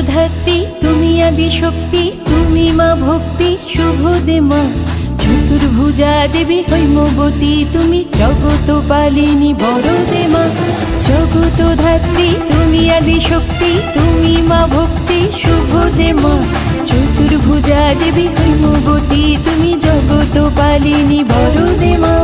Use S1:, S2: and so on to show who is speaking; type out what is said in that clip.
S1: ধাত্রী তুমি আদি শক্তি, তুমি মা ভক্তি শুভ দে মা। চতুর্ভুজা দেবী হৈমবতী, তুমি জগত পালিনী বরদে মা। জগত ধাত্রী তুমি আদি শক্তি, তুমি মা ভক্তি শুভ দে মা। চতুর্ভুজা দেবী হৈমবতী, তুমি জগত পালিনী বরদে মা।